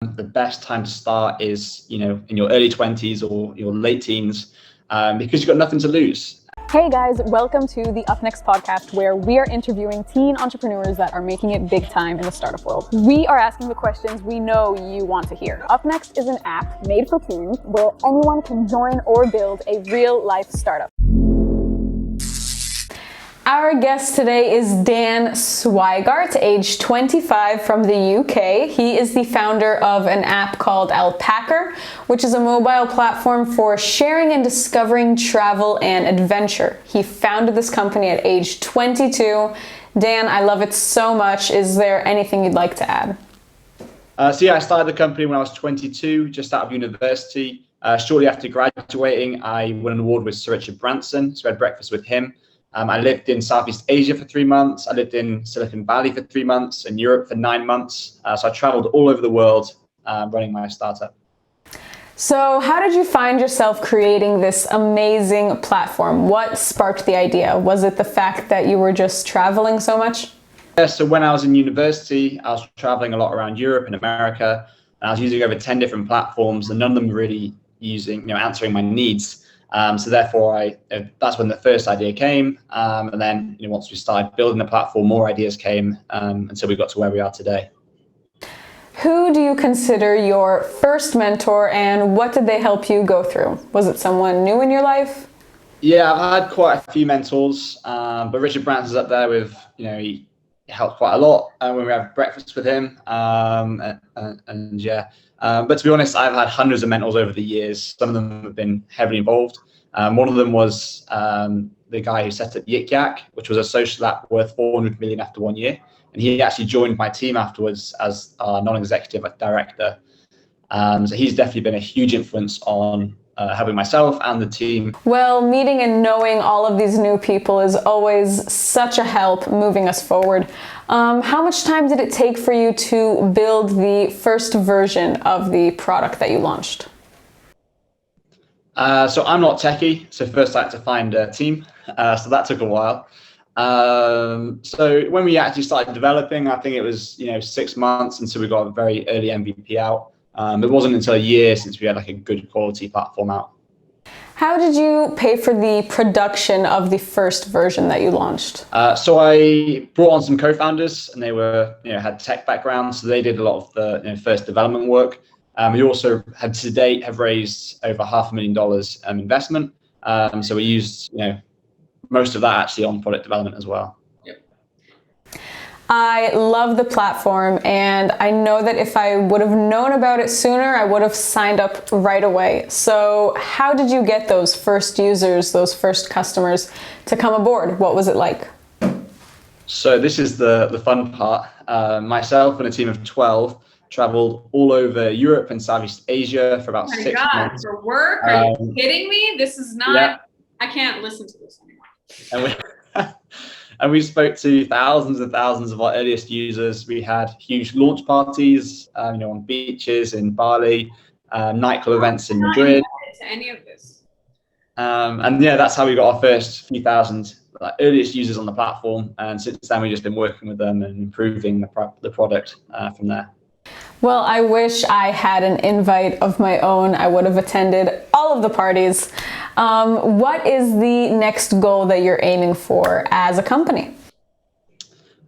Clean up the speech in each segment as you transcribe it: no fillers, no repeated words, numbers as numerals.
The best time to start is, in your early 20s or your late teens, because you've got nothing to lose. Hey guys, welcome to the UpNext podcast, where we are interviewing teen entrepreneurs that are making it big time in the startup world. We are asking the questions we know you want to hear. UpNext is an app made for teens where anyone can join or build a real life startup. Our guest today is Dan Swygart, age 25, from the UK. He is the founder of an app called Alpacr, which is a mobile platform for sharing and discovering travel and adventure. He founded this company at age 22. Dan, I love it so much. Is there anything you'd like to add? I started the company when I was 22, just out of university. Shortly after graduating, I won an award with Sir Richard Branson, so I had breakfast with him. I lived in Southeast Asia for 3 months. I lived in Silicon Valley for 3 months, and Europe for 9 months. So I traveled all over the world running my startup. So how did you find yourself creating this amazing platform? What sparked the idea? Was it the fact that you were just traveling so much? Yeah, so when I was in university, I was traveling a lot around Europe and America. And I was using over 10 different platforms, and none of them really answering my needs. So therefore, that's when the first idea came. And then once we started building the platform, more ideas came until we got to where we are today. Who do you consider your first mentor, and what did they help you go through? Was it someone new in your life? Yeah, I've had quite a few mentors, but Richard Branson's up there with, he helped quite a lot when we have breakfast with him. But to be honest, I've had hundreds of mentors over the years. Some of them have been heavily involved. One of them was the guy who set up Yik Yak, which was a social app worth 400 million after 1 year. And he actually joined my team afterwards as our non-executive director. So he's definitely been a huge influence on helping myself and the team. Well, meeting and knowing all of these new people is always such a help moving us forward. How much time did it take for you to build the first version of the product that you launched? So I'm not techie, so first I had to find a team. So that took a while. So when we actually started developing, I think it was 6 months until we got a very early MVP out. It wasn't until a year since we had a good quality platform out. How did you pay for the production of the first version that you launched? So I brought on some co-founders, and they were had tech backgrounds, so they did a lot of the first development work. We also had to date have raised over $500,000 investment. So we used most of that actually on product development as well. I love the platform, and I know that if I would have known about it sooner, I would have signed up right away. So how did you get those first users, those first customers to come aboard? What was it like? So this is the fun part. Myself and a team of 12 traveled all over Europe and Southeast Asia for about 6 months. For work? Are you kidding me? This is not, yeah. I can't listen to this anymore. And we spoke to thousands and thousands of our earliest users. We had huge launch parties, on beaches in Bali, nightclub events in Madrid. To any of this. That's how we got our first few thousand earliest users on the platform. And since then, we've just been working with them and improving the product from there. Well, I wish I had an invite of my own. I would have attended all of the parties. What is the next goal that you're aiming for as a company?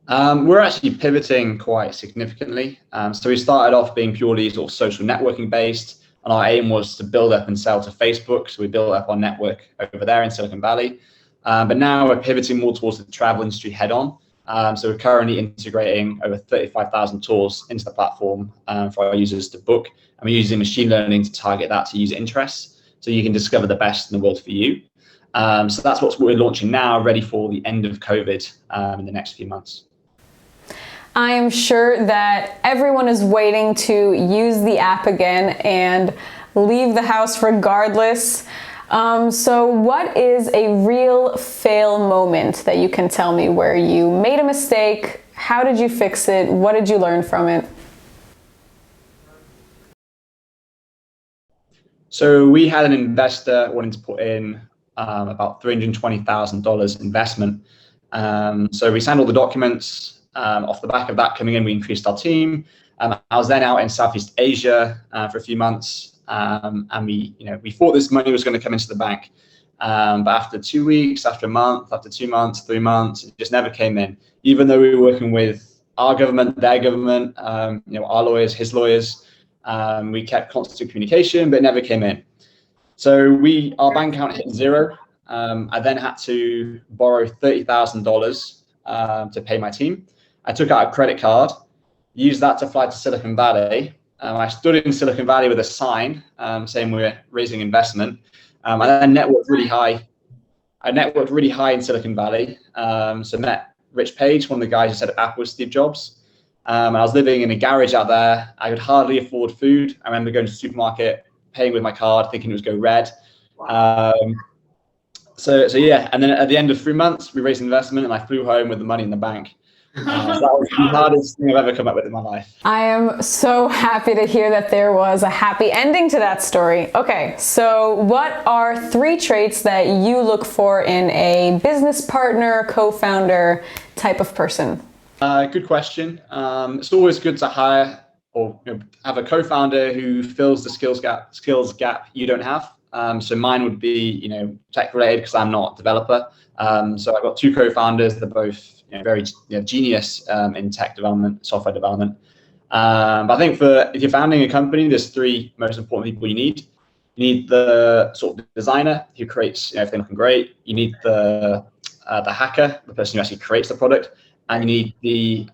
We're actually pivoting quite significantly. So we started off being purely sort of social networking based, and our aim was to build up and sell to Facebook. So we built up our network over there in Silicon Valley. But now we're pivoting more towards the travel industry head on. So we're currently integrating over 35,000 tours into the platform for our users to book. And we're using machine learning to target that to user interests, so you can discover the best in the world for you. So that's what we're launching now, ready for the end of COVID in the next few months. I am sure that everyone is waiting to use the app again and leave the house regardless. So what is a real fail moment that you can tell me where you made a mistake? How did you fix it? What did you learn from it? So we had an investor wanting to put in about $320,000 investment. So we signed all the documents. Off the back of that coming in, we increased our team. I was then out in Southeast Asia for a few months, and we thought this money was going to come into the bank. But after 2 weeks, after a month, after 2 months, 3 months, it just never came in. Even though we were working with our government, their government, our lawyers, his lawyers, we kept constant communication, but it never came in. So our bank account hit zero. I then had to borrow $30,000 to pay my team. I took out a credit card, used that to fly to Silicon Valley. I stood in Silicon Valley with a sign saying we're raising investment. I then networked really high. I networked really high in Silicon Valley. So met Rich Page, one of the guys who set up Apple with Steve Jobs. I was living in a garage out there. I could hardly afford food. I remember going to the supermarket, paying with my card, thinking it was go red. So yeah, and then at the end of 3 months, we raised investment, and I flew home with the money in the bank. So that was the hardest thing I've ever come up with in my life. I am so happy to hear that there was a happy ending to that story. Okay, so what are 3 traits that you look for in a business partner, co-founder type of person? Good question. It's always good to hire or have a co-founder who fills the skills gap you don't have. So mine would be tech related because I'm not a developer. So I've got 2 co-founders. They're both very genius in tech development, software development. But I think if you're founding a company, there's 3 most important people you need. You need the sort of designer who creates everything looking great. You need the hacker, the person who actually creates the product, and you need the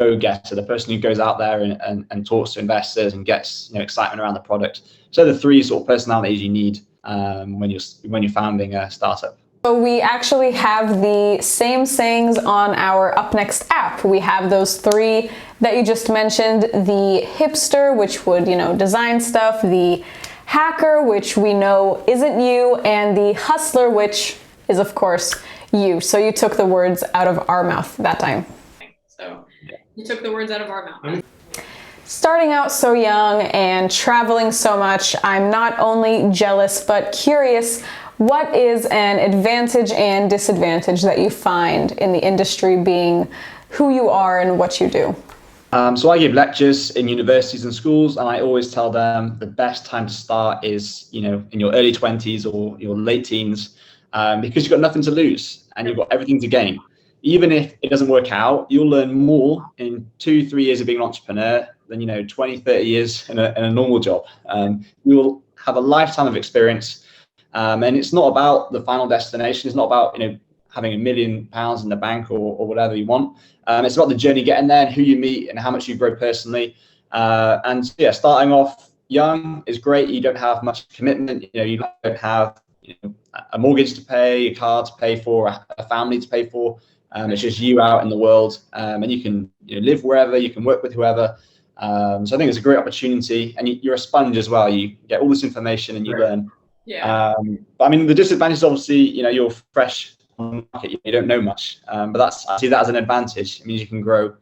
go-getter, the person who goes out there and talks to investors and gets excitement around the product. So the 3 sort of personalities you need when you're founding a startup. So we actually have the same sayings on our UpNext app. We have those 3 that you just mentioned: the hipster, which would design stuff; the hacker, which we know isn't you; and the hustler, which is of course you. So you took the words out of our mouth that time. So you took the words out of our mouth. Starting out so young and traveling so much, I'm not only jealous but curious. What is an advantage and disadvantage that you find in the industry, being who you are and what you do? So I give lectures in universities and schools, and I always tell them the best time to start is in your early 20s or your late teens, because you've got nothing to lose and you've got everything to gain. Even if it doesn't work out, you'll learn more in 2-3 years of being an entrepreneur than 20-30 years in a normal job. You will have a lifetime of experience. And it's not about the final destination. It's not about having £1 million in the bank or whatever you want. It's about the journey getting there and who you meet and how much you grow personally. And yeah, starting off young is great. You don't have much commitment. You don't have a mortgage to pay, a car to pay for, a family to pay for. It's just you out in the world, and you can live wherever, you can work with whoever. So I think it's a great opportunity, and you're a sponge as well. You get all this information and you learn. Yeah. But I mean, the disadvantage is obviously, you're fresh on the market, you don't know much. But I see that as an advantage. It means you can grow.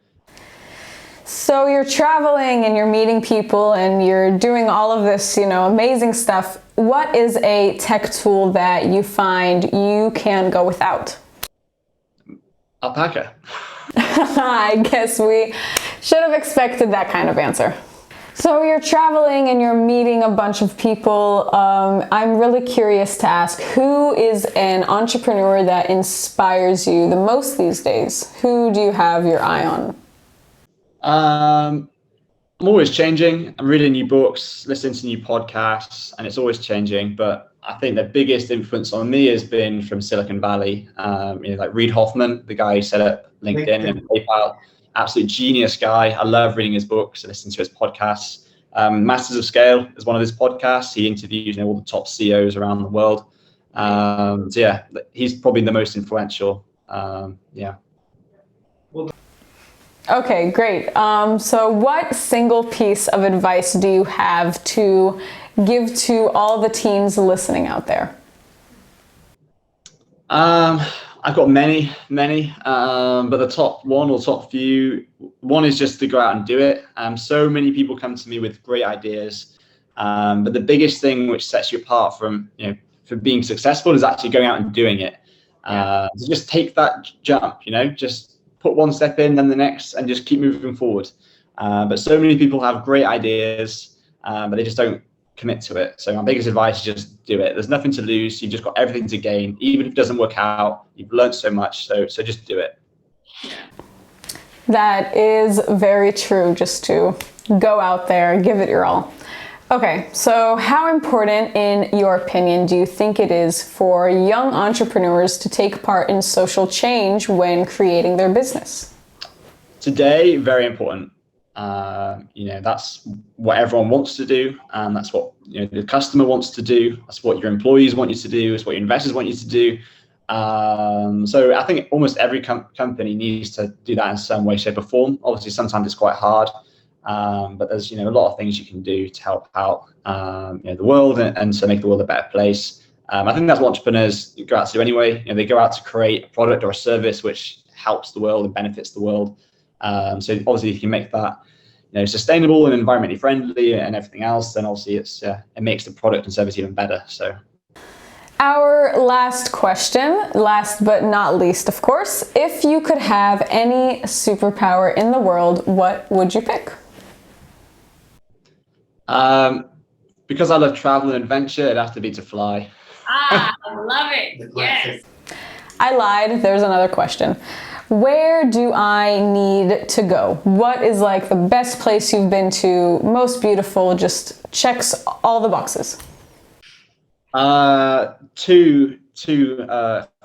So you're traveling and you're meeting people and you're doing all of this, amazing stuff. What is a tech tool that you find you can go without? Alpacr. I guess we should have expected that kind of answer. So you're traveling and you're meeting a bunch of people. I'm really curious to ask, who is an entrepreneur that inspires you the most these days? Who do you have your eye on? I'm always changing. I'm reading new books, listening to new podcasts, and it's always changing. But I think the biggest influence on me has been from Silicon Valley. Like Reid Hoffman, the guy who set up LinkedIn and PayPal. Absolute genius guy. I love reading his books and listening to his podcasts. Masters of Scale is one of his podcasts. He interviews all the top CEOs around the world. So yeah, he's probably the most influential. Yeah. Okay, great. So what single piece of advice do you have to give to all the teens listening out there? I've got many, but the top one or top few, one is just to go out and do it. So many people come to me with great ideas, but the biggest thing which sets you apart from being successful is actually going out and doing it. So just take that jump, just put one step in, then the next, and just keep moving forward. But so many people have great ideas, but they just don't commit to it. So my biggest advice is just do it. There's nothing to lose. You've just got everything to gain. Even if it doesn't work out, you've learned so much. So just do it. Yeah. That is very true, just to go out there, give it your all. Okay, so how important, in your opinion, do you think it is for young entrepreneurs to take part in social change when creating their business? Today, very important. That's what everyone wants to do, and that's what the customer wants to do. That's what your employees want you to do. It's what your investors want you to do. So I think almost every company needs to do that in some way, shape, or form. Obviously, sometimes it's quite hard, but there's a lot of things you can do to help out the world and to make the world a better place. I think that's what entrepreneurs go out to do anyway. They go out to create a product or a service which helps the world and benefits the world. So obviously, if you make that sustainable and environmentally friendly and everything else, then obviously it makes the product and service even better. So. Our last question, last but not least, of course, if you could have any superpower in the world, what would you pick? Because I love travel and adventure, it'd have to be to fly. I love it. Yes. I lied. There's another question. Where do I need to go? What is like the best place you've been to, most beautiful, just checks all the boxes? Two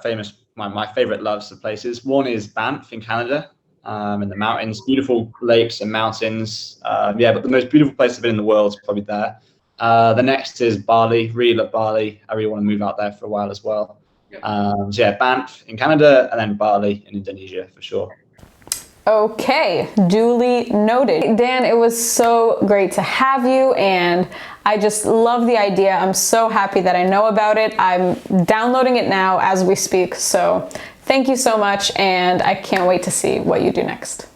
famous, my favorite loves of places. One is Banff in Canada, in the mountains, beautiful lakes and mountains. But the most beautiful place I've been in the world is probably there. The next is Bali. Really love Bali. I really want to move out there for a while as well. Banff in Canada, and then Bali in Indonesia for sure. Okay, duly noted. Dan, it was so great to have you, and I just love the idea. I'm so happy that I know about it. I'm downloading it now as we speak, so thank you so much, and I can't wait to see what you do next.